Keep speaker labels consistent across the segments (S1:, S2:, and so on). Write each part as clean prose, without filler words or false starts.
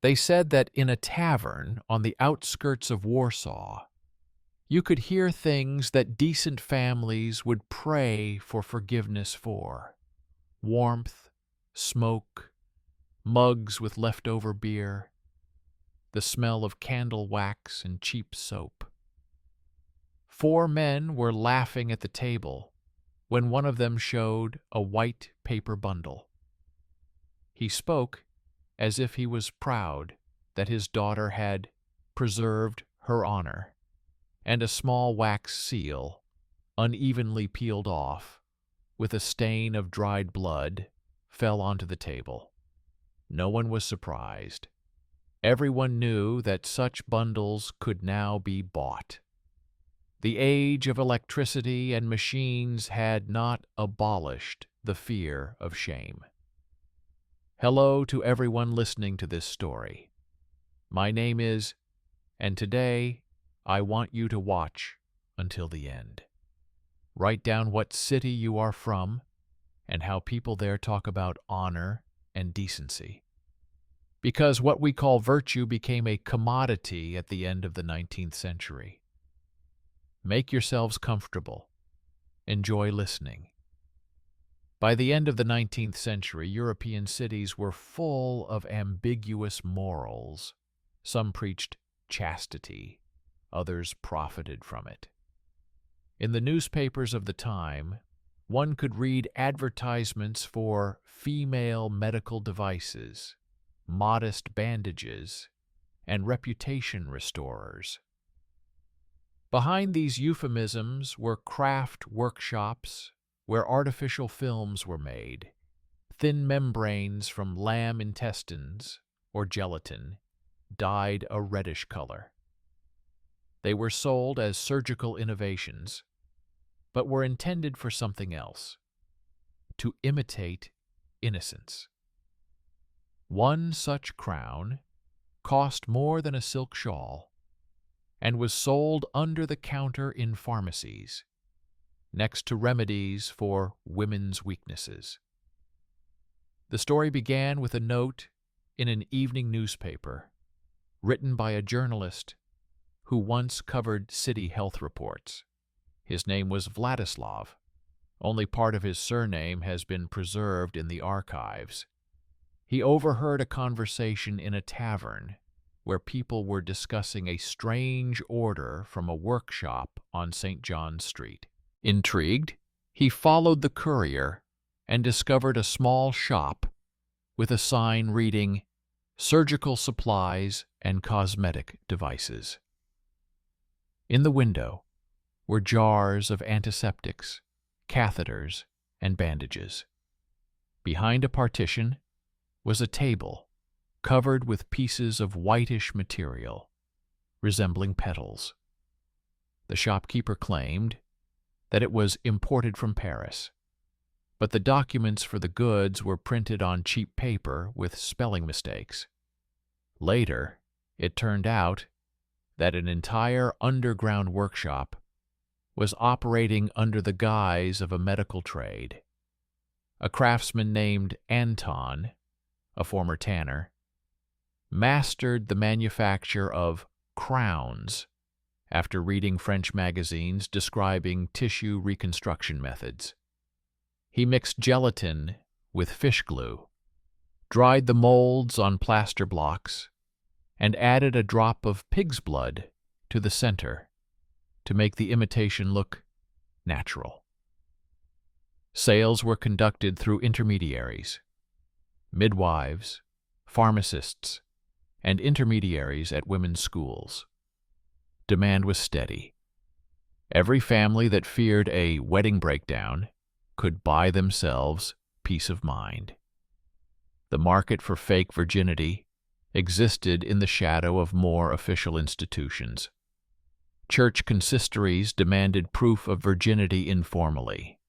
S1: They said that in a tavern on the outskirts of Warsaw, you could hear things that decent families would pray for forgiveness for: warmth, smoke, mugs with leftover beer, the smell of candle wax and cheap soap. 4 men were laughing at the table when one of them showed a white paper bundle. He spoke as if he was proud that his daughter had preserved her honor, and a small wax seal, unevenly peeled off, with a stain of dried blood, fell onto the table. No one was surprised. Everyone knew that such bundles could now be bought. The age of electricity and machines had not abolished the fear of shame. Hello to everyone listening to this story. My name is, and today I want you to watch until the end. Write down what city you are from and how people there talk about honor and decency. Because what we call virtue became a commodity at the end of the 19th century. Make yourselves comfortable. Enjoy listening. By the end of the 19th century, European cities were full of ambiguous morals. Some preached chastity, others profited from it. In the newspapers of the time, one could read advertisements for female medical devices, modest bandages, and reputation restorers. Behind these euphemisms were craft workshops where artificial films were made, thin membranes from lamb intestines or gelatin, dyed a reddish color. They were sold as surgical innovations, but were intended for something else: to imitate innocence. One such crown cost more than a silk shawl and was sold under the counter in pharmacies, next to remedies for women's weaknesses. The story began with a note in an evening newspaper, written by a journalist who once covered city health reports. His name was Vladislav. Only part of his surname has been preserved in the archives. He overheard a conversation in a tavern where people were discussing a strange order from a workshop on St. John's Street. Intrigued, he followed the courier and discovered a small shop with a sign reading "Surgical Supplies and Cosmetic Devices." In the window were jars of antiseptics, catheters, and bandages. Behind a partition was a table covered with pieces of whitish material, resembling petals. The shopkeeper claimed that it was imported from Paris, but the documents for the goods were printed on cheap paper with spelling mistakes. Later, it turned out that an entire underground workshop was operating under the guise of a medical trade. A craftsman named Anton, a former tanner, mastered the manufacture of crowns after reading French magazines describing tissue reconstruction methods. He mixed gelatin with fish glue, dried the molds on plaster blocks, and added a drop of pig's blood to the center to make the imitation look natural. Sales were conducted through intermediaries, midwives, pharmacists, and intermediaries at women's schools. Demand was steady. Every family that feared a wedding breakdown could buy themselves peace of mind. The market for fake virginity existed in the shadow of more official institutions. Church consistories demanded proof of virginity informally,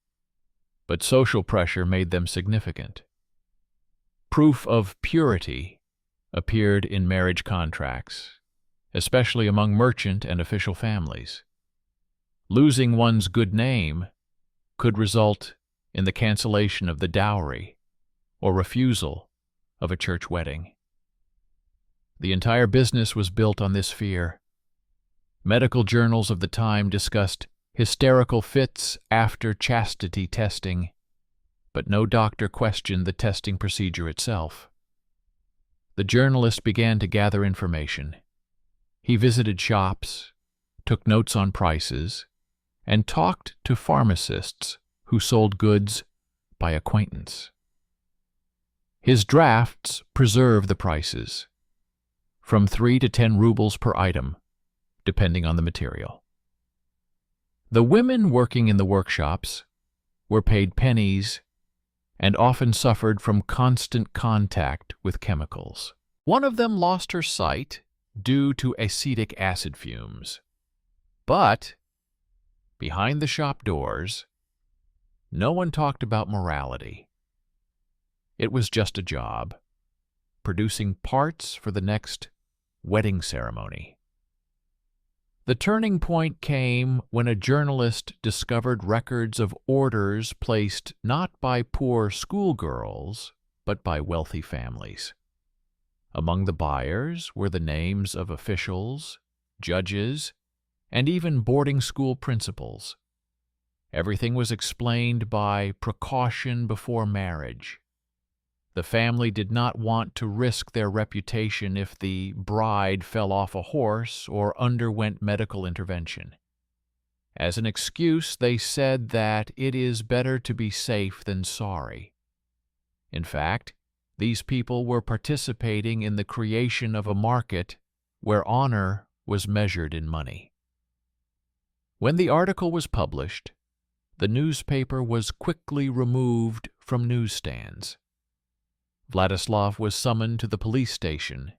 S1: but social pressure made them significant. Proof of purity appeared in marriage contracts, especially among merchant and official families. Losing one's good name could result in the cancellation of the dowry or refusal of a church wedding. The entire business was built on this fear. Medical journals of the time discussed hysterical fits after chastity testing, but no doctor questioned the testing procedure itself. The journalist began to gather information. He visited shops, took notes on prices, and talked to pharmacists who sold goods by acquaintance. His drafts preserve the prices, from 3 to 10 rubles per item, depending on the material. The women working in the workshops were paid pennies and often suffered from constant contact with chemicals. One of them lost her sight due to acetic acid fumes. But behind the shop doors, no one talked about morality. It was just a job, producing parts for the next wedding ceremony. The turning point came when a journalist discovered records of orders placed not by poor schoolgirls, but by wealthy families. Among the buyers were the names of officials, judges, and even boarding school principals. Everything was explained by precaution before marriage. The family did not want to risk their reputation if the bride fell off a horse or underwent medical intervention. As an excuse, they said that it is better to be safe than sorry. In fact, these people were participating in the creation of a market where honor was measured in money. When the article was published, the newspaper was quickly removed from newsstands. Vladislav was summoned to the police station,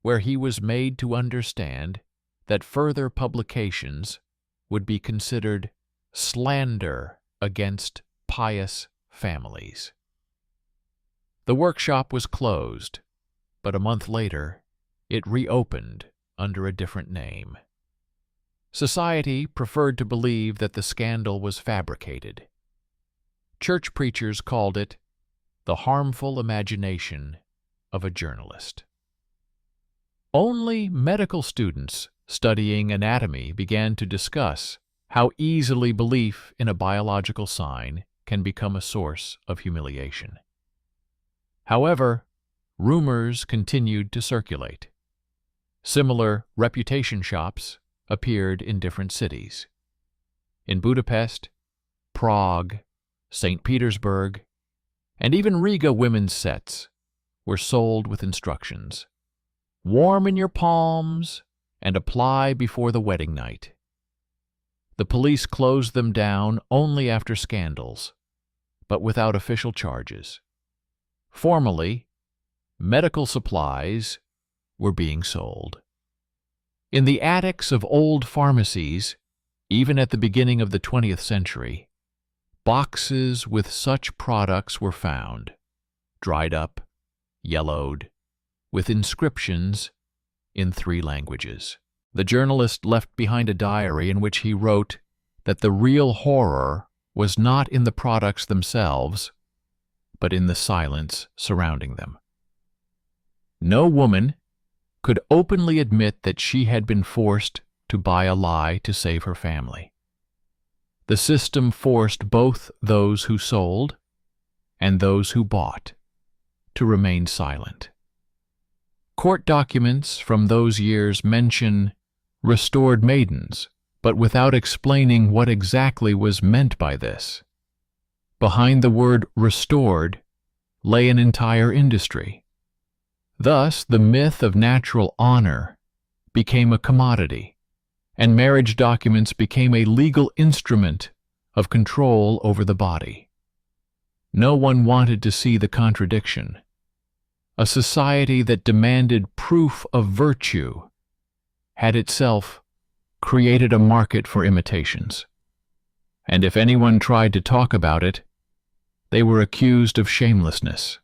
S1: where he was made to understand that further publications would be considered slander against pious families. The workshop was closed, but a month later it reopened under a different name. Society preferred to believe that the scandal was fabricated. Church preachers called it the harmful imagination of a journalist. Only medical students studying anatomy began to discuss how easily belief in a biological sign can become a source of humiliation. However, rumors continued to circulate. Similar reputation shops appeared in different cities. In Budapest, Prague, St. Petersburg, and even Riga, women's sets were sold with instructions: warm in your palms and apply before the wedding night. The police closed them down only after scandals, but without official charges. Formally, medical supplies were being sold. In the attics of old pharmacies, even at the beginning of the 20th century, boxes with such products were found, dried up, yellowed, with inscriptions in 3 languages. The journalist left behind a diary in which he wrote that the real horror was not in the products themselves, but in the silence surrounding them. No woman could openly admit that she had been forced to buy a lie to save her family. The system forced both those who sold and those who bought to remain silent. Court documents from those years mention restored maidens, but without explaining what exactly was meant by this. Behind the word restored lay an entire industry. Thus, the myth of natural honor became a commodity, and marriage documents became a legal instrument of control over the body. No one wanted to see the contradiction. A society that demanded proof of virtue had itself created a market for imitations. And if anyone tried to talk about it, they were accused of shamelessness.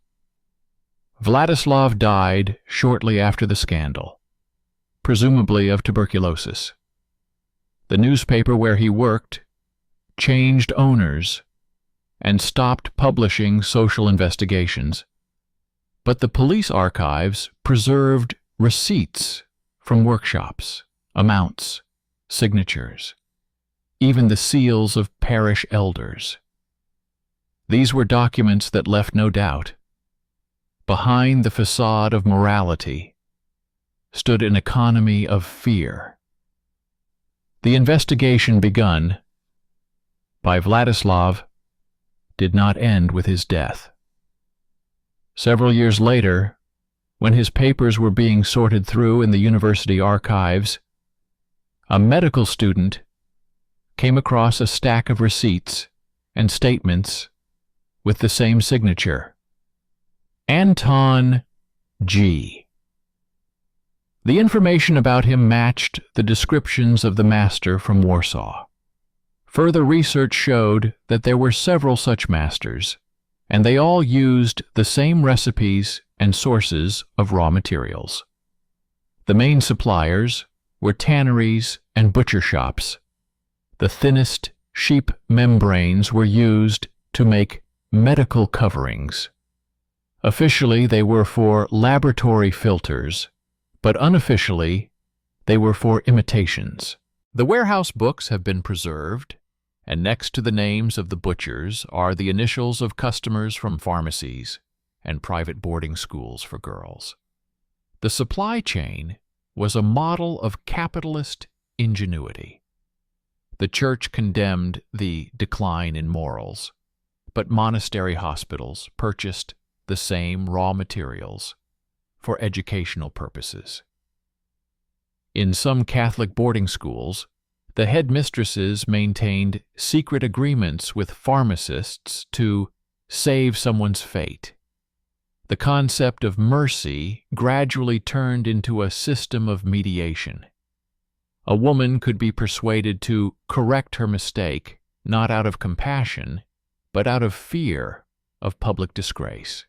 S1: Vladislav died shortly after the scandal, presumably of tuberculosis. The newspaper where he worked changed owners and stopped publishing social investigations, but the police archives preserved receipts from workshops, amounts, signatures, even the seals of parish elders. These were documents that left no doubt. Behind the facade of morality stood an economy of fear. The investigation begun by Vladislav did not end with his death. Several years later, when his papers were being sorted through in the university archives, a medical student came across a stack of receipts and statements with the same signature, Anton G. The information about him matched the descriptions of the master from Warsaw. Further research showed that there were several such masters, and they all used the same recipes and sources of raw materials. The main suppliers were tanneries and butcher shops. The thinnest sheep membranes were used to make medical coverings. Officially, they were for laboratory filters, but unofficially, they were for imitations. The warehouse books have been preserved, and next to the names of the butchers are the initials of customers from pharmacies and private boarding schools for girls. The supply chain was a model of capitalist ingenuity. The church condemned the decline in morals, but monastery hospitals purchased the same raw materials for educational purposes. In some Catholic boarding schools, the headmistresses maintained secret agreements with pharmacists to save someone's fate. The concept of mercy gradually turned into a system of mediation. A woman could be persuaded to correct her mistake, not out of compassion, but out of fear of public disgrace.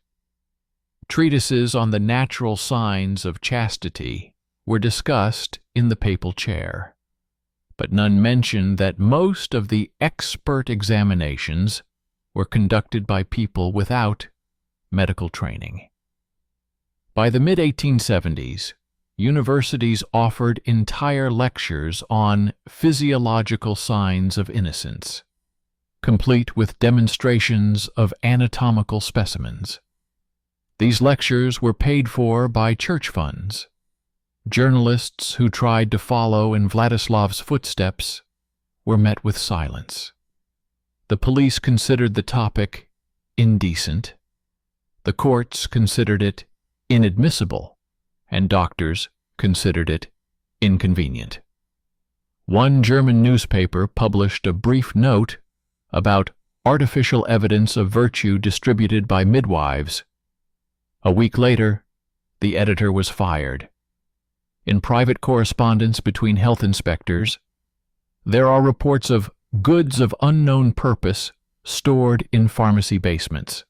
S1: Treatises on the natural signs of chastity were discussed in the papal chair, but none mentioned that most of the expert examinations were conducted by people without medical training. By the mid-1870s, universities offered entire lectures on physiological signs of innocence, complete with demonstrations of anatomical specimens. These lectures were paid for by church funds. Journalists who tried to follow in Vladislav's footsteps were met with silence. The police considered the topic indecent. The courts considered it inadmissible, and doctors considered it inconvenient. One German newspaper published a brief note about artificial evidence of virtue distributed by midwives. A week later, the editor was fired. In private correspondence between health inspectors, there are reports of goods of unknown purpose stored in pharmacy basements.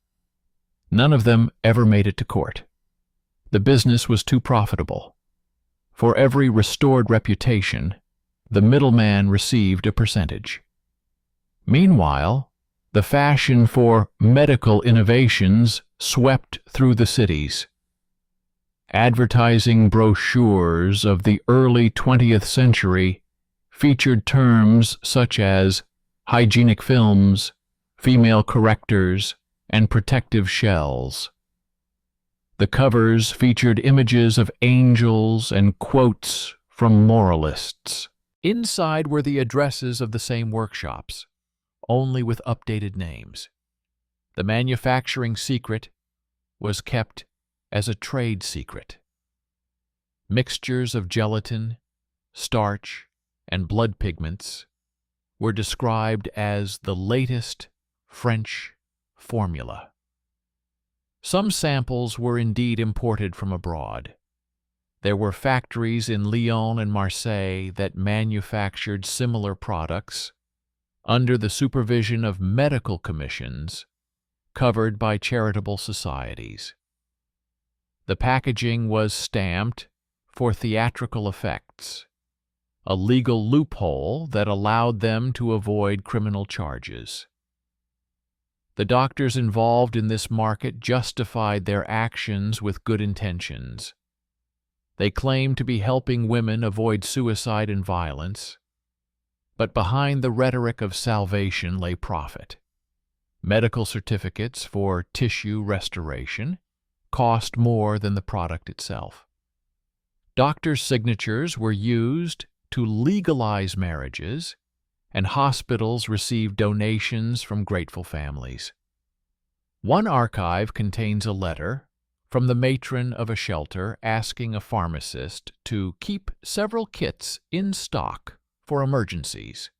S1: None of them ever made it to court. The business was too profitable. For every restored reputation, the middleman received a percentage. Meanwhile, the fashion for medical innovations swept through the cities. Advertising brochures of the early 20th century featured terms such as hygienic films, female correctors, and protective shells. The covers featured images of angels and quotes from moralists. Inside were the addresses of the same workshops, only with updated names. The manufacturing secret was kept as a trade secret. Mixtures of gelatin, starch, and blood pigments were described as the latest French formula. Some samples were indeed imported from abroad. There were factories in Lyon and Marseille that manufactured similar products under the supervision of medical commissions covered by charitable societies. The packaging was stamped for theatrical effects, a legal loophole that allowed them to avoid criminal charges. The doctors involved in this market justified their actions with good intentions. They claimed to be helping women avoid suicide and violence, but behind the rhetoric of salvation lay profit. Medical certificates for tissue restoration cost more than the product itself. Doctors' signatures were used to legalize marriages, and hospitals received donations from grateful families. One archive contains a letter from the matron of a shelter asking a pharmacist to keep several kits in stock for emergencies.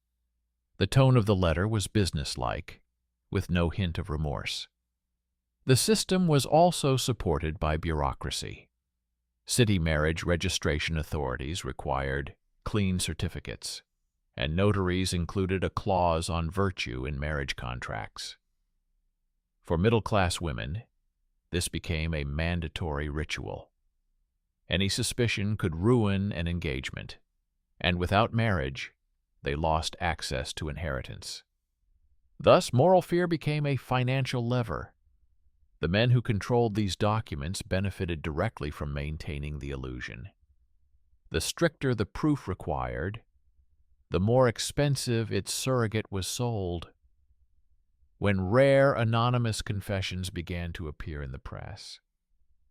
S1: The tone of the letter was businesslike, with no hint of remorse. The system was also supported by bureaucracy. City marriage registration authorities required clean certificates, and notaries included a clause on virtue in marriage contracts. For middle-class women, this became a mandatory ritual. Any suspicion could ruin an engagement, and without marriage, they lost access to inheritance. Thus, moral fear became a financial lever. The men who controlled these documents benefited directly from maintaining the illusion. The stricter the proof required, the more expensive its surrogate was sold. When rare anonymous confessions began to appear in the press,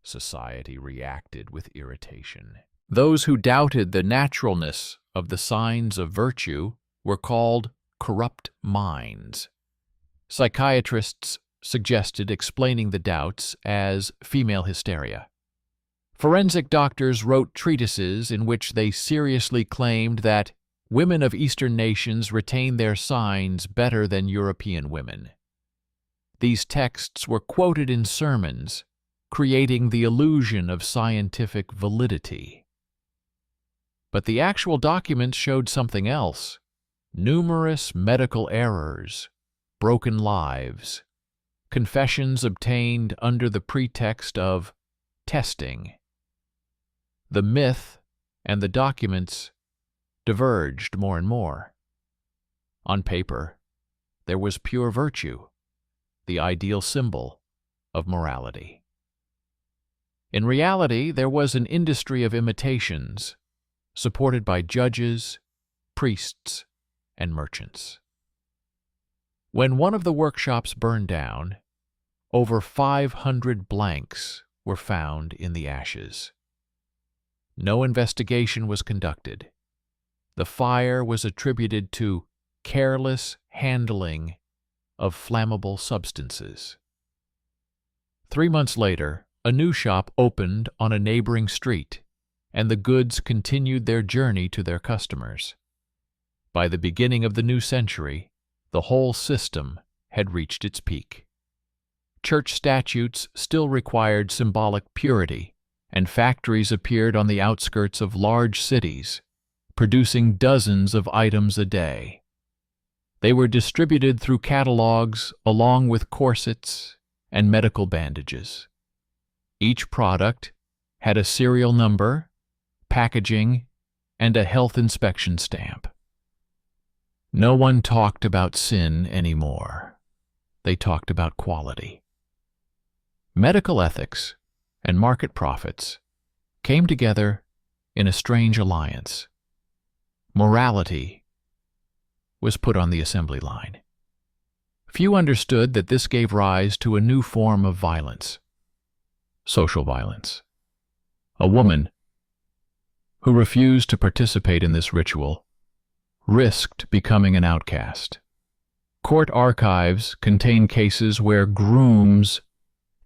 S1: society reacted with irritation. Those who doubted the naturalness of the signs of virtue were called corrupt minds. Psychiatrists suggested explaining the doubts as female hysteria. Forensic doctors wrote treatises in which they seriously claimed that women of Eastern nations retain their signs better than European women. These texts were quoted in sermons, creating the illusion of scientific validity. But the actual documents showed something else: numerous medical errors, broken lives, confessions obtained under the pretext of testing. The myth and the documents diverged more and more. On paper, there was pure virtue, the ideal symbol of morality. In reality, there was an industry of imitations, supported by judges, priests, and merchants. When one of the workshops burned down, over 500 blanks were found in the ashes. No investigation was conducted. The fire was attributed to careless handling of flammable substances. 3 months later, a new shop opened on a neighboring street, and the goods continued their journey to their customers. By the beginning of the new century, the whole system had reached its peak. Church statutes still required symbolic purity, and factories appeared on the outskirts of large cities, producing dozens of items a day. They were distributed through catalogs along with corsets and medical bandages. Each product had a serial number, packaging, and a health inspection stamp. No one talked about sin anymore. They talked about quality. Medical ethics and market profits came together in a strange alliance. Morality was put on the assembly line. Few understood that this gave rise to a new form of violence: social violence. A woman who refused to participate in this ritual risked becoming an outcast. Court archives contain cases where grooms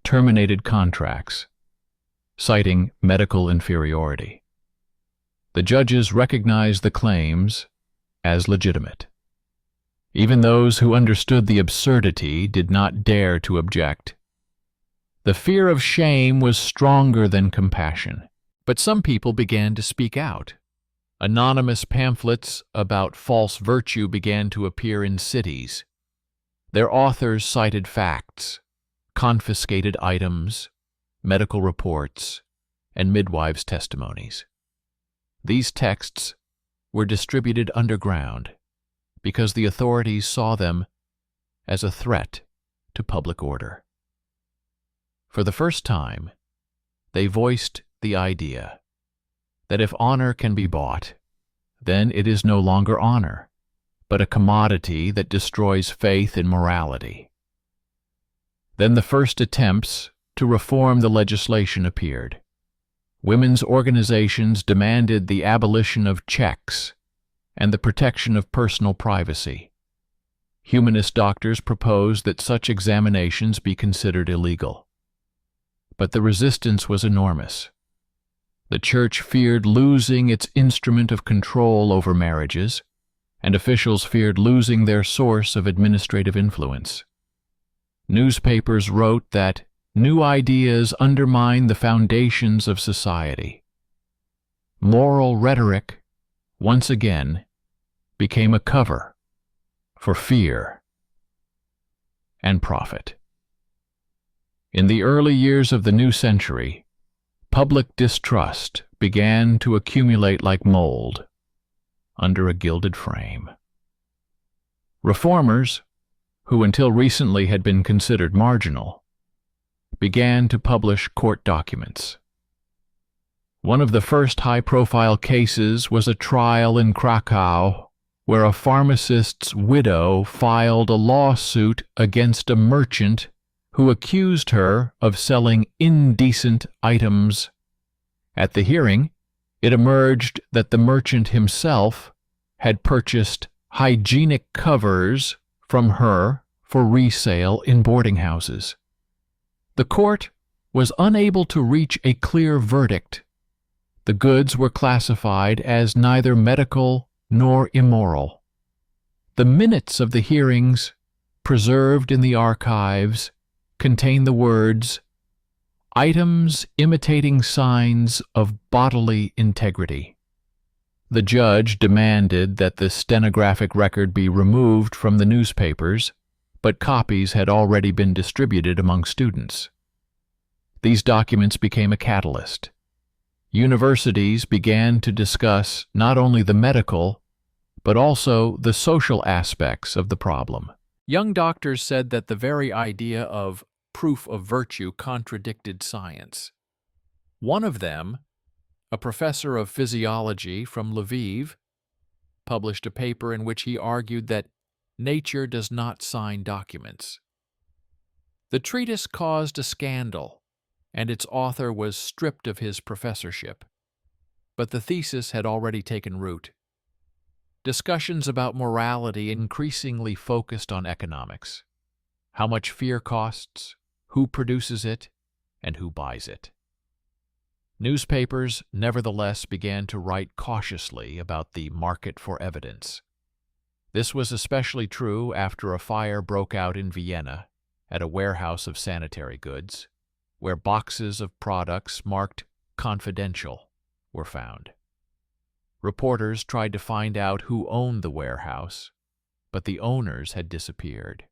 S1: terminated contracts, citing medical inferiority. The judges recognized the claims as legitimate. Even those who understood the absurdity did not dare to object. The fear of shame was stronger than compassion. But some people began to speak out. Anonymous pamphlets about false virtue began to appear in cities. Their authors cited facts, confiscated items, medical reports, and midwives' testimonies. These texts were distributed underground because the authorities saw them as a threat to public order. For the first time, they voiced the idea: that if honor can be bought, then it is no longer honor, but a commodity that destroys faith in morality. Then the first attempts to reform the legislation appeared. Women's organizations demanded the abolition of checks and the protection of personal privacy. Humanist doctors proposed that such examinations be considered illegal. But the resistance was enormous. The Church feared losing its instrument of control over marriages, and officials feared losing their source of administrative influence. Newspapers wrote that new ideas undermine the foundations of society. Moral rhetoric, once again, became a cover for fear and profit. In the early years of the new century, public distrust began to accumulate like mold under a gilded frame. Reformers, who until recently had been considered marginal, began to publish court documents. One of the first high-profile cases was a trial in Krakow where a pharmacist's widow filed a lawsuit against a merchant who accused her of selling indecent items. At the hearing, it emerged that the merchant himself had purchased hygienic covers from her for resale in boarding houses. The court was unable to reach a clear verdict. The goods were classified as neither medical nor immoral. The minutes of the hearings, preserved in the archives, contain the words, "Items imitating signs of bodily integrity." The judge demanded that the stenographic record be removed from the newspapers, but copies had already been distributed among students. These documents became a catalyst. Universities began to discuss not only the medical, but also the social aspects of the problem. Young doctors said that the very idea of proof of virtue contradicted science. One of them, a professor of physiology from Lviv, published a paper in which he argued that nature does not sign documents. The treatise caused a scandal, and its author was stripped of his professorship. But the thesis had already taken root. Discussions about morality increasingly focused on economics. How much fear costs, who produces it, and who buys it. Newspapers, nevertheless, began to write cautiously about the market for evidence. This was especially true after a fire broke out in Vienna at a warehouse of sanitary goods, where boxes of products marked confidential were found. Reporters tried to find out who owned the warehouse, but the owners had disappeared.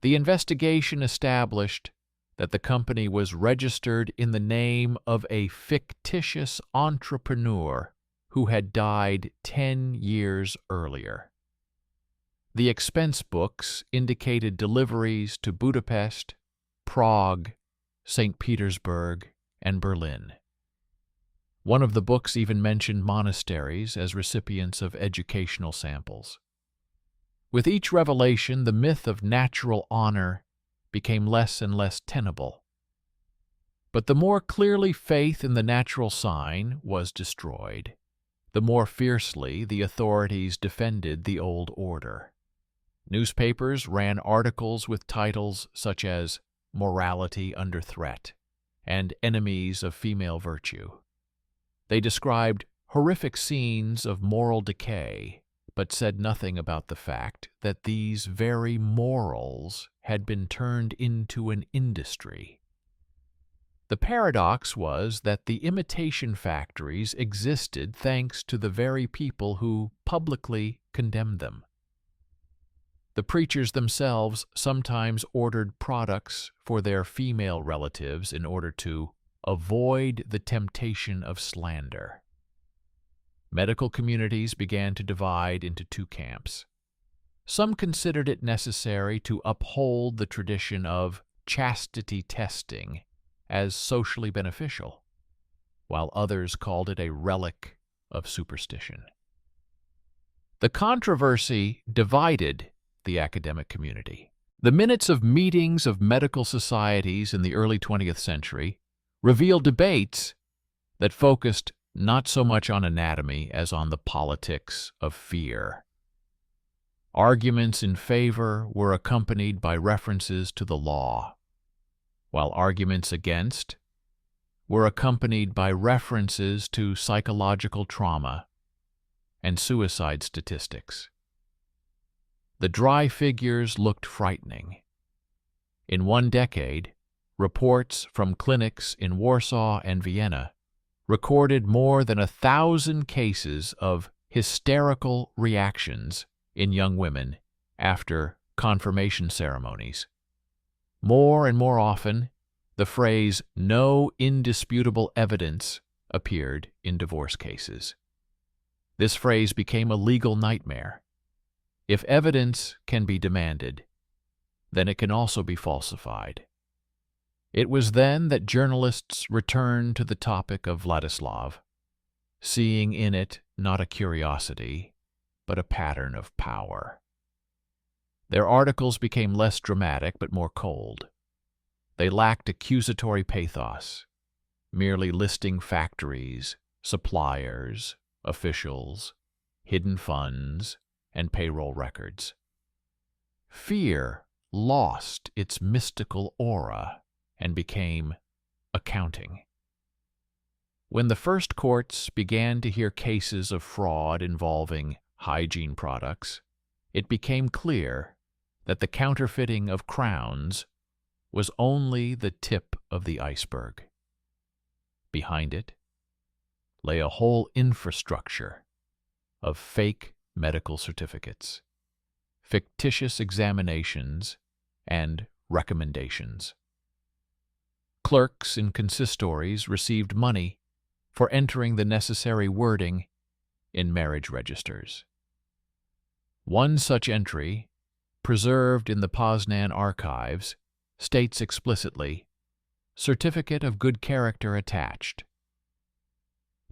S1: The investigation established that the company was registered in the name of a fictitious entrepreneur who had died 10 years earlier. The expense books indicated deliveries to Budapest, Prague, St. Petersburg, and Berlin. One of the books even mentioned monasteries as recipients of educational samples. With each revelation, the myth of natural honor became less and less tenable. But the more clearly faith in the natural sign was destroyed, the more fiercely the authorities defended the old order. Newspapers ran articles with titles such as "Morality Under Threat" and "Enemies of Female Virtue." They described horrific scenes of moral decay, but said nothing about the fact that these very morals had been turned into an industry. The paradox was that the imitation factories existed thanks to the very people who publicly condemned them. The preachers themselves sometimes ordered products for their female relatives in order to avoid the temptation of slander. Medical communities began to divide into two camps. Some considered it necessary to uphold the tradition of chastity testing as socially beneficial. while others called it a relic of superstition. The controversy divided the academic community. The minutes of meetings of medical societies in the early 20th century revealed debates that focused not so much on anatomy as on the politics of fear. Arguments in favor were accompanied by references to the law, while arguments against were accompanied by references to psychological trauma and suicide statistics. The dry figures looked frightening. In one decade, reports from clinics in Warsaw and Vienna recorded more than 1,000 cases of hysterical reactions in young women after confirmation ceremonies. More and more often, the phrase "no indisputable evidence" appeared in divorce cases. This phrase became a legal nightmare. If evidence can be demanded, then it can also be falsified. It was then that journalists returned to the topic of Vladislav, seeing in it not a curiosity, but a pattern of power. Their articles became less dramatic but more cold. They lacked accusatory pathos, merely listing factories, suppliers, officials, hidden funds, and payroll records. Fear lost its mystical aura and became accounting. When the first courts began to hear cases of fraud involving hygiene products, it became clear that the counterfeiting of crowns was only the tip of the iceberg. Behind it lay a whole infrastructure of fake medical certificates, fictitious examinations, and recommendations. Clerks in consistories received money for entering the necessary wording in marriage registers. One such entry, preserved in the Poznan archives, states explicitly, "Certificate of good character attached."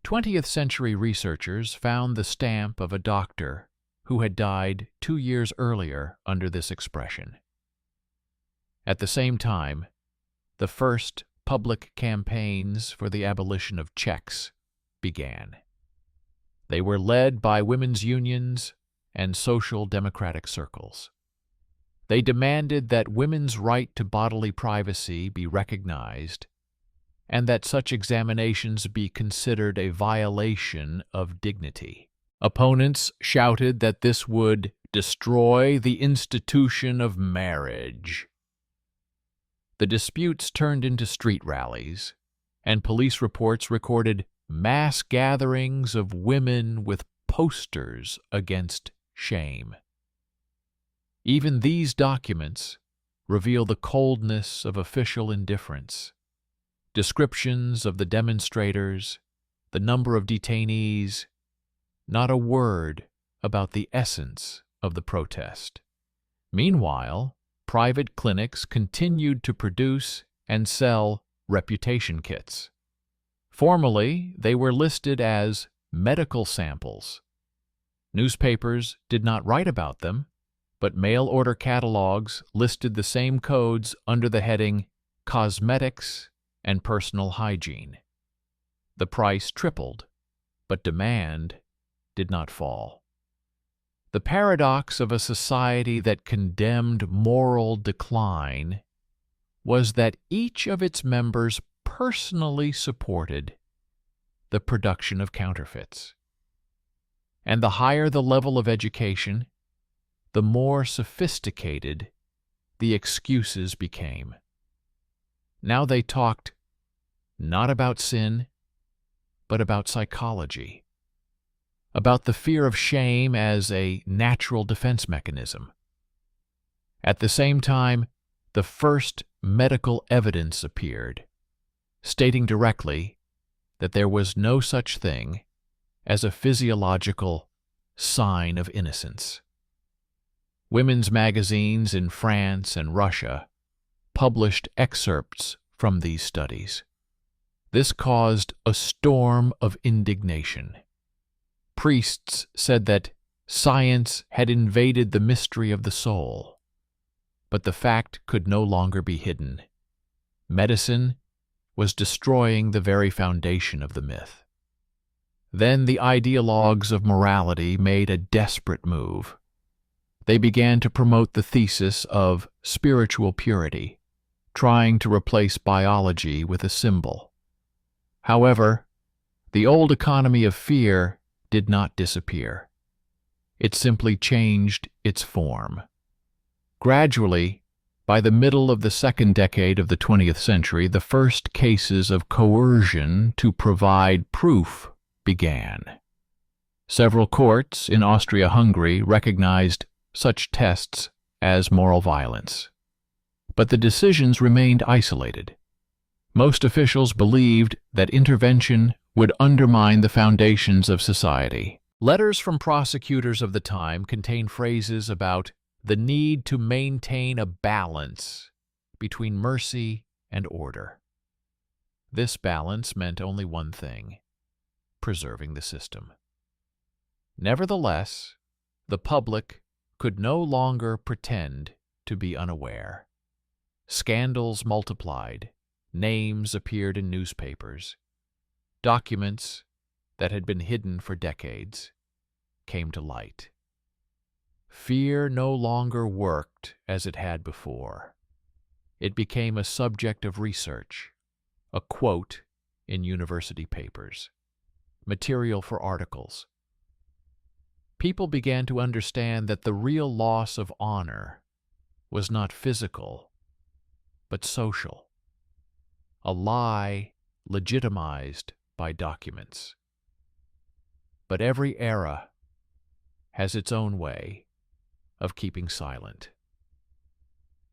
S1: 20th century researchers found the stamp of a doctor who had died 2 years earlier under this expression. At the same time, the first public campaigns for the abolition of checks began. They were led by women's unions and social democratic circles. They demanded that women's right to bodily privacy be recognized and that such examinations be considered a violation of dignity. Opponents shouted that this would destroy the institution of marriage. The disputes turned into street rallies, and police reports recorded mass gatherings of women with posters against shame. Even these documents reveal the coldness of official indifference. Descriptions of the demonstrators, the number of detainees, not a word about the essence of the protest. Meanwhile, private clinics continued to produce and sell reputation kits. Formally, they were listed as medical samples. Newspapers did not write about them, but mail-order catalogs listed the same codes under the heading cosmetics and personal hygiene. The price tripled, but demand did not fall. The paradox of a society that condemned moral decline was that each of its members personally supported the production of counterfeits. And the higher the level of education, the more sophisticated the excuses became. Now they talked not about sin, but about psychology, about the fear of shame as a natural defense mechanism. At the same time, the first medical evidence appeared, stating directly that there was no such thing as a physiological sign of innocence. Women's magazines in France and Russia published excerpts from these studies. This caused a storm of indignation. Priests said that science had invaded the mystery of the soul, but the fact could no longer be hidden. Medicine was destroying the very foundation of the myth. Then the ideologues of morality made a desperate move. They began to promote the thesis of spiritual purity, trying to replace biology with a symbol. However, the old economy of fear did not disappear. It simply changed its form. Gradually, by the middle of the second decade of the 20th century, the first cases of coercion to provide proof began. Several courts in Austria-Hungary recognized such tests as moral violence. But the decisions remained isolated. Most officials believed that intervention would undermine the foundations of society. Letters from prosecutors of the time contain phrases about the need to maintain a balance between mercy and order. This balance meant only one thing: preserving the system. Nevertheless, the public could no longer pretend to be unaware. Scandals multiplied, names appeared in newspapers. Documents that had been hidden for decades came to light. Fear no longer worked as it had before. It became a subject of research, a quote in university papers, material for articles. People began to understand that the real loss of honor was not physical, but social. A lie legitimized by documents. But every era has its own way of keeping silent.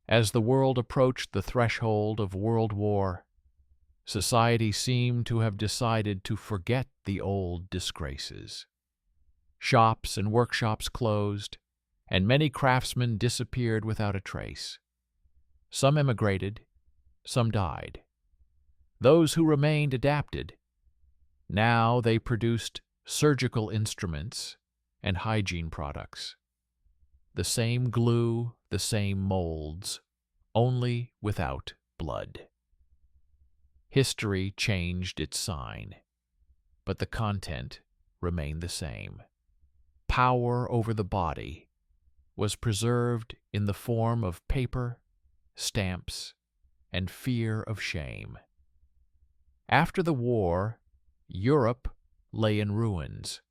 S1: As the world approached the threshold of World War, society seemed to have decided to forget the old disgraces. Shops and workshops closed, and many craftsmen disappeared without a trace. Some emigrated, some died. Those who remained adapted. Now they produced surgical instruments and hygiene products. The same glue, the same molds, only without blood. History changed its sign, but the content remained the same. Power over the body was preserved in the form of paper, stamps, and fear of shame. After the war, Europe lay in ruins,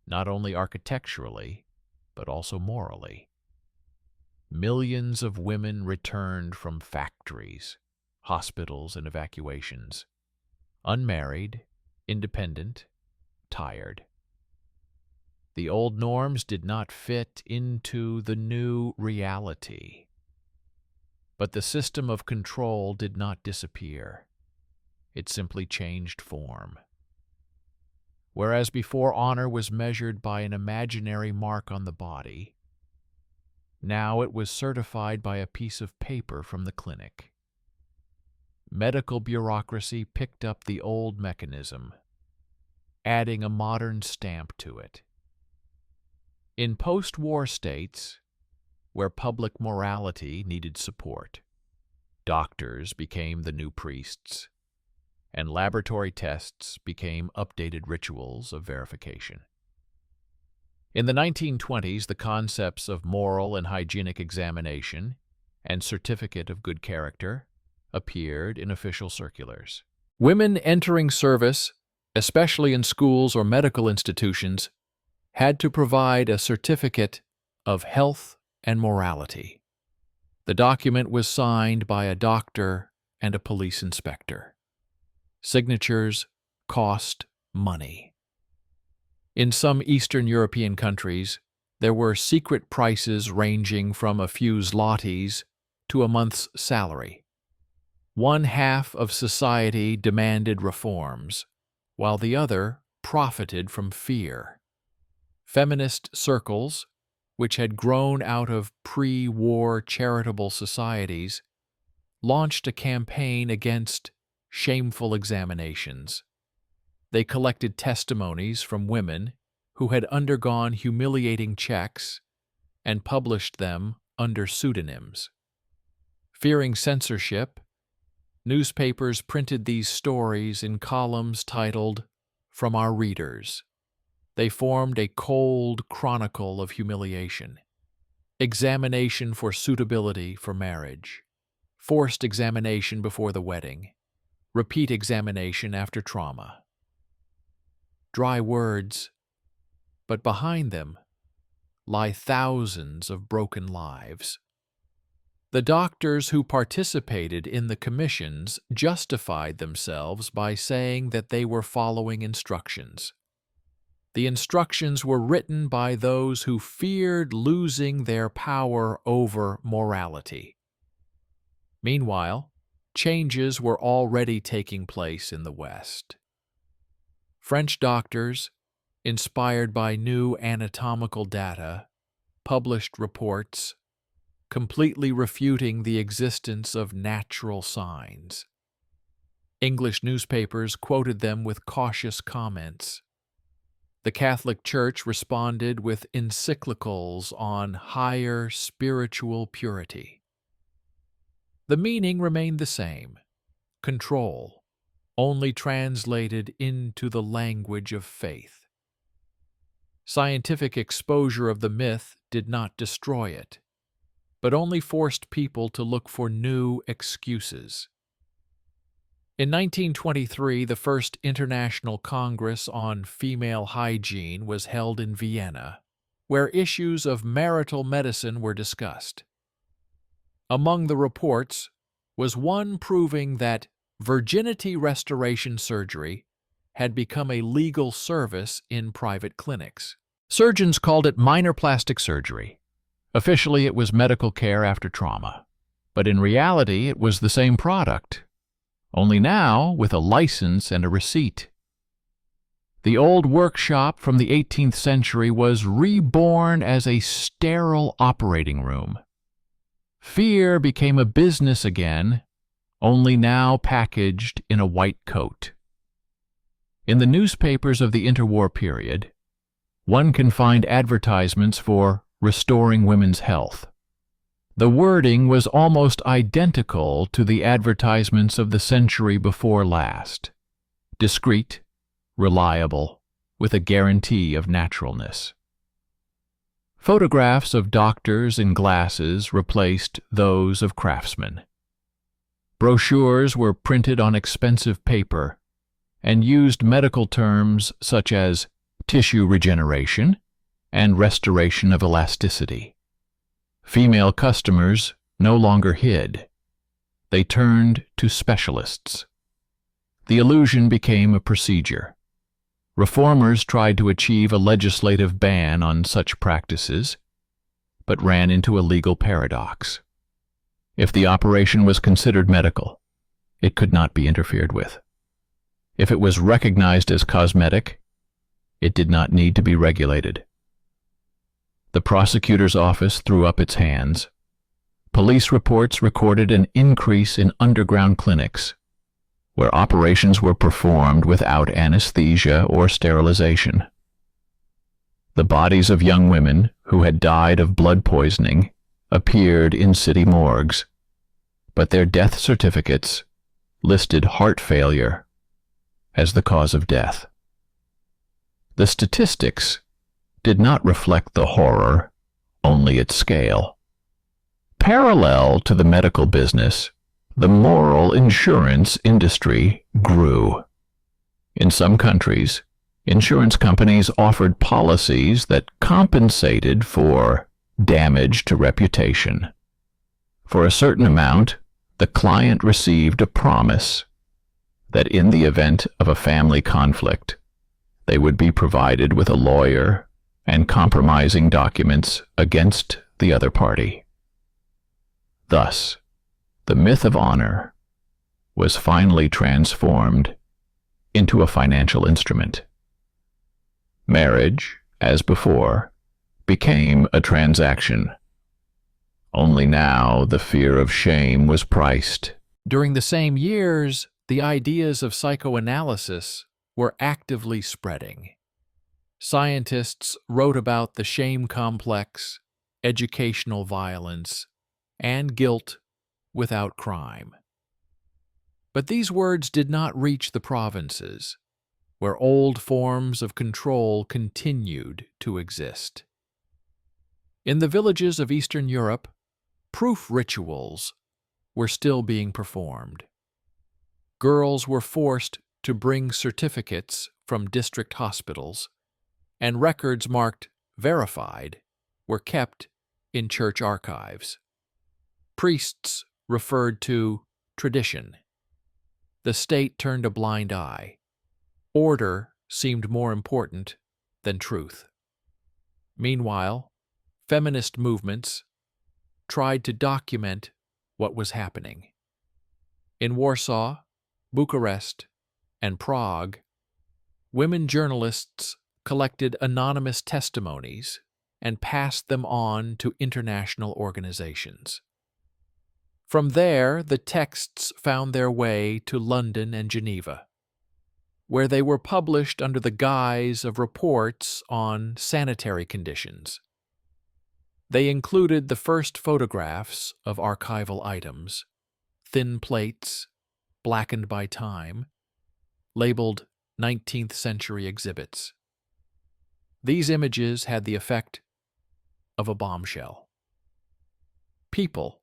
S1: not only architecturally, but also morally. Millions of women returned from factories, hospitals, and evacuations, unmarried, independent, tired. The old norms did not fit into the new reality. But the system of control did not disappear. It simply changed form. Whereas before honor was measured by an imaginary mark on the body, now it was certified by a piece of paper from the clinic. Medical bureaucracy picked up the old mechanism, adding a modern stamp to it. In post-war states, where public morality needed support, doctors became the new priests, and laboratory tests became updated rituals of verification. In the 1920s, the concepts of moral and hygienic examination and certificate of good character appeared in official circulars. Women entering service, especially in schools or medical institutions, had to provide a certificate of health and morality. The document was signed by a doctor and a police inspector. Signatures cost money. In some Eastern European countries, there were secret prices ranging from a few zlotys to a month's salary. One half of society demanded reforms, while the other profited from fear. Feminist circles, which had grown out of pre-war charitable societies, launched a campaign against shameful examinations. They collected testimonies from women who had undergone humiliating checks and published them under pseudonyms. Fearing censorship, newspapers printed these stories in columns titled, "From Our Readers." They formed a cold chronicle of humiliation. Examination for suitability for marriage. Forced examination before the wedding. Repeat examination after trauma. Dry words, but behind them lie thousands of broken lives. The doctors who participated in the commissions justified themselves by saying that they were following instructions. The instructions were written by those who feared losing their power over morality. Meanwhile, changes were already taking place in the West. French doctors, inspired by new anatomical data, published reports completely refuting the existence of natural signs. English newspapers quoted them with cautious comments. The Catholic Church responded with encyclicals on higher spiritual purity. The meaning remained the same: control, only translated into the language of faith. Scientific exposure of the myth did not destroy it, but only forced people to look for new excuses. In 1923, the first International Congress on Female Hygiene was held in Vienna, where issues of marital medicine were discussed. Among the reports was one proving that virginity restoration surgery had become a legal service in private clinics. Surgeons called it minor plastic surgery. Officially, it was medical care after trauma, but in reality, it was the same product, only now with a license and a receipt. The old workshop from the 18th century was reborn as a sterile operating room. Fear became a business again, only now packaged in a white coat. In the newspapers of the interwar period, one can find advertisements for restoring women's health. The wording was almost identical to the advertisements of the century before last: discreet, reliable, with a guarantee of naturalness. Photographs of doctors in glasses replaced those of craftsmen. Brochures were printed on expensive paper and used medical terms such as tissue regeneration and restoration of elasticity. Female customers no longer hid. They turned to specialists. The illusion became a procedure. Reformers tried to achieve a legislative ban on such practices, but ran into a legal paradox. If the operation was considered medical, it could not be interfered with. If it was recognized as cosmetic, it did not need to be regulated. The prosecutor's office threw up its hands. Police reports recorded an increase in underground clinics, where operations were performed without anesthesia or sterilization. The bodies of young women who had died of blood poisoning appeared in city morgues, but their death certificates listed heart failure as the cause of death. The statistics did not reflect the horror, only its scale. Parallel to the medical business, the moral insurance industry grew. In some countries, insurance companies offered policies that compensated for damage to reputation. For a certain amount, the client received a promise that in the event of a family conflict, they would be provided with a lawyer and compromising documents against the other party. Thus, the myth of honor was finally transformed into a financial instrument. Marriage, as before, became a transaction. Only now the fear of shame was priced. During the same years, the ideas of psychoanalysis were actively spreading. Scientists wrote about the shame complex, educational violence, and guilt without crime. But these words did not reach the provinces, where old forms of control continued to exist. In the villages of Eastern Europe, proof rituals were still being performed. Girls were forced to bring certificates from district hospitals, and records marked verified were kept in church archives. Priests referred to tradition. The state turned a blind eye. Order seemed more important than truth. Meanwhile, feminist movements tried to document what was happening. In Warsaw, Bucharest, and Prague, women journalists collected anonymous testimonies and passed them on to international organizations. From there, the texts found their way to London and Geneva, where they were published under the guise of reports on sanitary conditions. They included the first photographs of archival items, thin plates, blackened by time, labeled 19th century exhibits. These images had the effect of a bombshell. People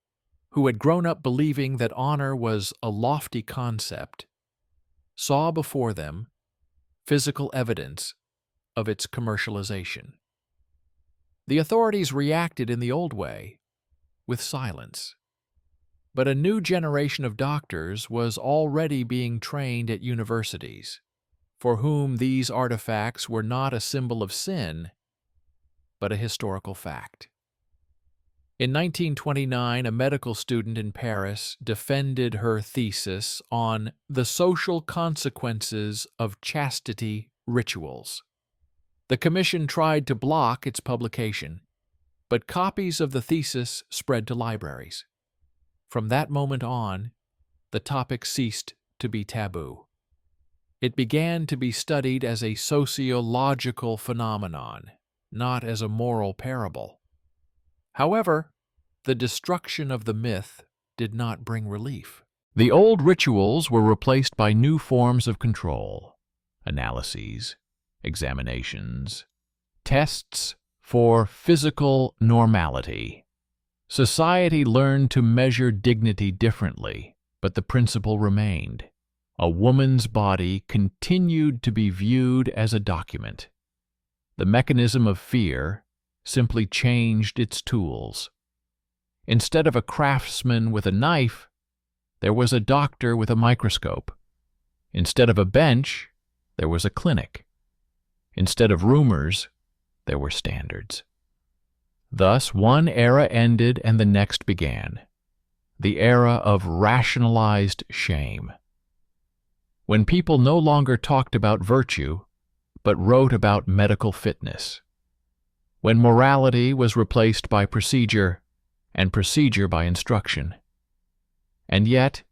S1: who had grown up believing that honor was a lofty concept saw before them physical evidence of its commercialization. The authorities reacted in the old way, with silence. But a new generation of doctors was already being trained at universities, for whom these artifacts were not a symbol of sin, but a historical fact. In 1929, a medical student in Paris defended her thesis on the social consequences of chastity rituals. The commission tried to block its publication, but copies of the thesis spread to libraries. From that moment on, the topic ceased to be taboo. It began to be studied as a sociological phenomenon, not as a moral parable. However, the destruction of the myth did not bring relief. The old rituals were replaced by new forms of control: analyses, examinations, tests for physical normality. Society learned to measure dignity differently, but the principle remained. A woman's body continued to be viewed as a document. The mechanism of fear simply changed its tools. Instead of a craftsman with a knife, there was a doctor with a microscope. Instead of a bench, there was a clinic. Instead of rumors, there were standards. Thus, one era ended and the next began, the era of rationalized shame. When people no longer talked about virtue, but wrote about medical fitness. When morality was replaced by procedure, and procedure by instruction. And yet,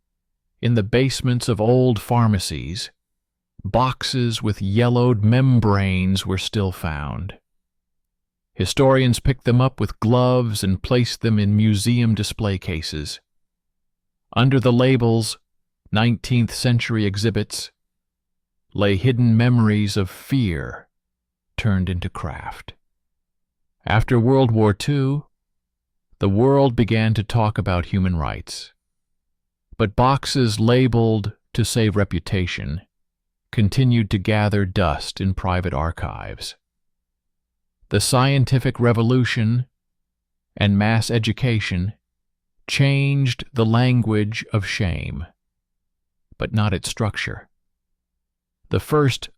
S1: in the basements of old pharmacies, boxes with yellowed membranes were still found. Historians picked them up with gloves and placed them in museum display cases. Under the labels 19th century exhibits lay hidden memories of fear turned into craft. After World War II, the world began to talk about human rights. But boxes labeled to save reputation continued to gather dust in private archives. The scientific revolution and mass education changed the language of shame, but not its structure. The first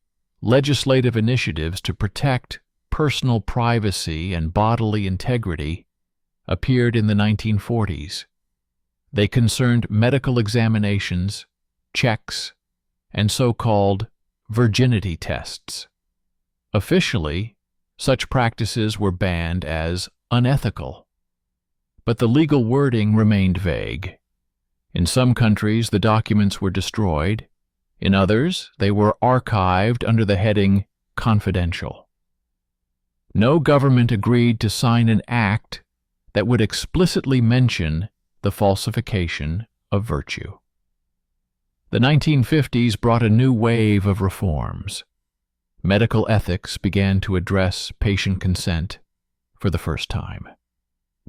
S1: legislative initiatives to protect personal privacy and bodily integrity appeared in the 1940s. They concerned medical examinations, checks, and so-called virginity tests. Officially, such practices were banned as unethical, but the legal wording remained vague. In some countries, the documents were destroyed. In others, they were archived under the heading confidential. No government agreed to sign an act that would explicitly mention the falsification of virtue. The 1950s brought a new wave of reforms. Medical ethics began to address patient consent for the first time.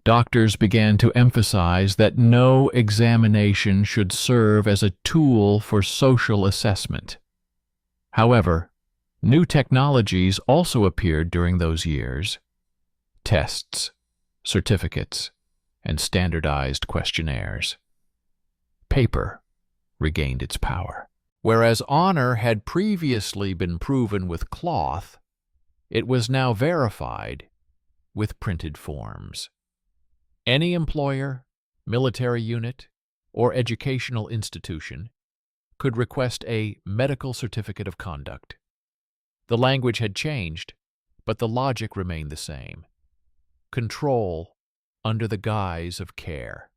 S1: Doctors began to emphasize that no examination should serve as a tool for social assessment. However, new technologies also appeared during those years: tests, certificates, and standardized questionnaires. Paper regained its power. Whereas honor had previously been proven with cloth, it was now verified with printed forms. Any employer, military unit, or educational institution could request a medical certificate of conduct. The language had changed, but the logic remained the same: control under the guise of care.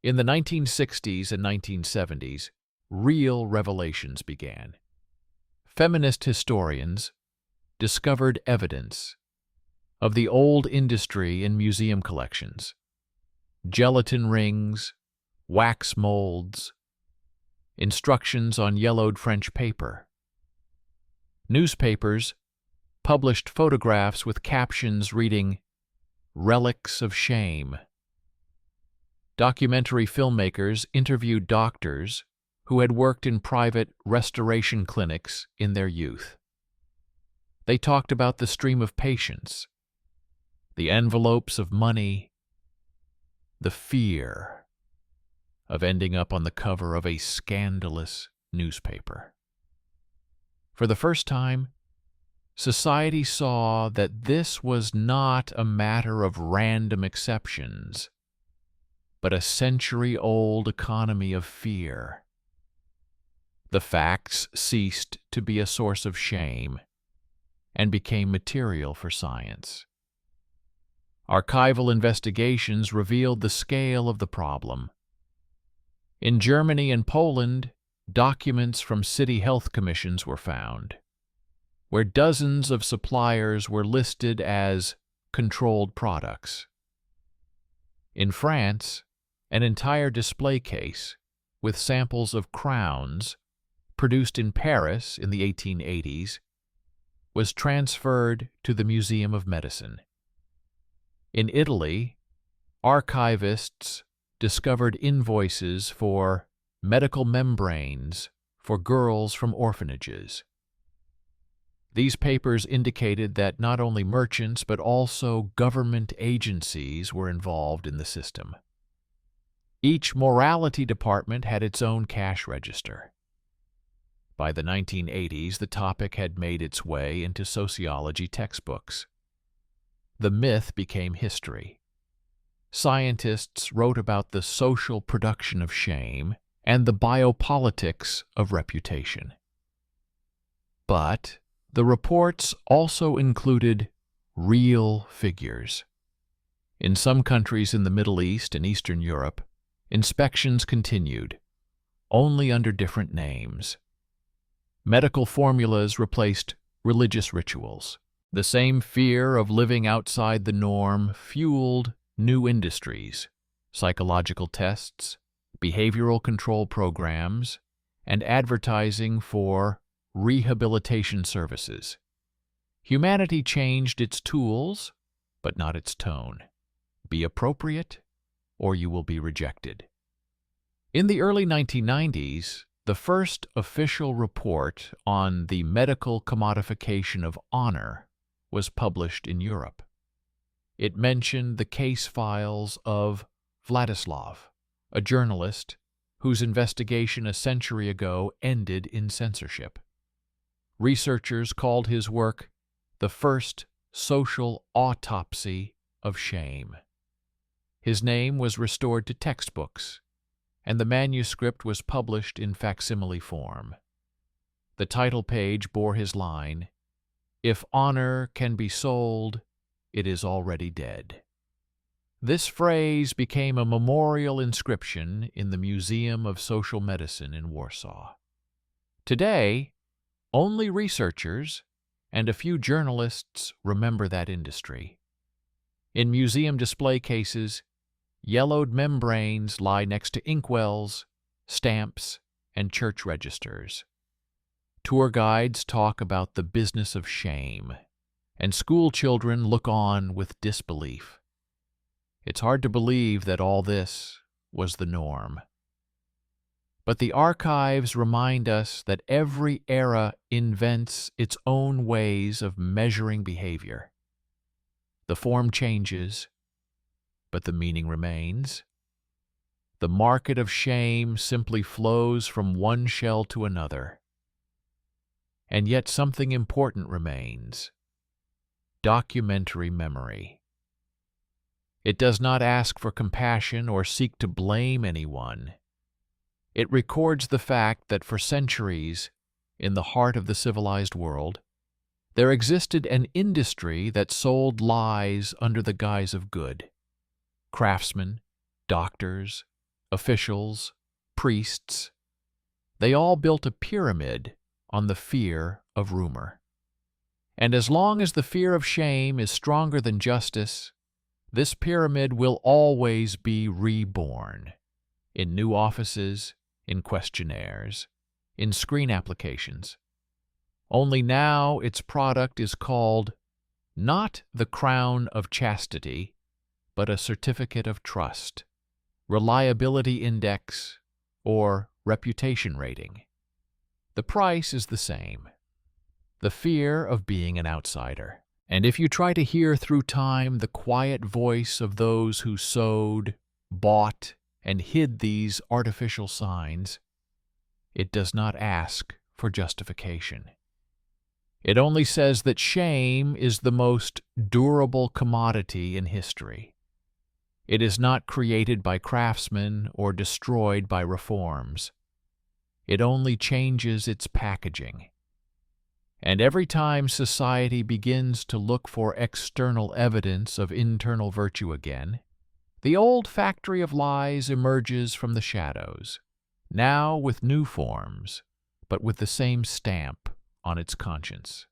S1: In the 1960s and 1970s, real revelations began. Feminist historians discovered evidence of the old industry in museum collections: gelatin rings, wax molds, instructions on yellowed French paper. Newspapers published photographs with captions reading, "Relics of Shame." Documentary filmmakers interviewed doctors who had worked in private restoration clinics in their youth. They talked about the stream of patients, the envelopes of money, the fear of ending up on the cover of a scandalous newspaper. For the first time, society saw that this was not a matter of random exceptions, but a century-old economy of fear. The facts ceased to be a source of shame and became material for science. Archival investigations revealed the scale of the problem. In Germany and Poland, documents from city health commissions were found, where dozens of suppliers were listed as controlled products. In France, an entire display case with samples of crowns produced in Paris in the 1880s was transferred to the Museum of Medicine. In Italy, archivists discovered invoices for medical membranes for girls from orphanages. These papers indicated that not only merchants but also government agencies were involved in the system. Each morality department had its own cash register. By the 1980s, the topic had made its way into sociology textbooks. The myth became history. Scientists wrote about the social production of shame and the biopolitics of reputation. But the reports also included real figures. In some countries in the Middle East and Eastern Europe, inspections continued, only under different names. Medical formulas replaced religious rituals. The same fear of living outside the norm fueled new industries: psychological tests, behavioral control programs, and advertising for rehabilitation services. Humanity changed its tools, but not its tone. Be appropriate, or you will be rejected. In the early 1990s, the first official report on the medical commodification of honor was published in Europe. It mentioned the case files of Vladislav, a journalist whose investigation a century ago ended in censorship. Researchers called his work the first social autopsy of shame. His name was restored to textbooks, and the manuscript was published in facsimile form. The title page bore his line, "If honor can be sold, it is already dead." This phrase became a memorial inscription in the Museum of Social Medicine in Warsaw. Today, only researchers and a few journalists remember that industry. In museum display cases, yellowed membranes lie next to inkwells, stamps, and church registers. Tour guides talk about the business of shame, and school children look on with disbelief. It's hard to believe that all this was the norm. But the archives remind us that every era invents its own ways of measuring behavior. The form changes, but the meaning remains. The market of shame simply flows from one shell to another. And yet something important remains: documentary memory. It does not ask for compassion or seek to blame anyone. It records the fact that for centuries, in the heart of the civilized world, there existed an industry that sold lies under the guise of good. Craftsmen, doctors, officials, priests, they all built a pyramid on the fear of rumor. And as long as the fear of shame is stronger than justice, this pyramid will always be reborn in new offices, in questionnaires, in screen applications. Only now its product is called not the crown of chastity, but a certificate of trust, reliability index, or reputation rating. The price is the same: the fear of being an outsider. And if you try to hear through time the quiet voice of those who sowed, bought, and hid these artificial signs, it does not ask for justification. It only says that shame is the most durable commodity in history. It is not created by craftsmen or destroyed by reforms. It only changes its packaging. And every time society begins to look for external evidence of internal virtue again, the old factory of lies emerges from the shadows, now with new forms, but with the same stamp on its conscience.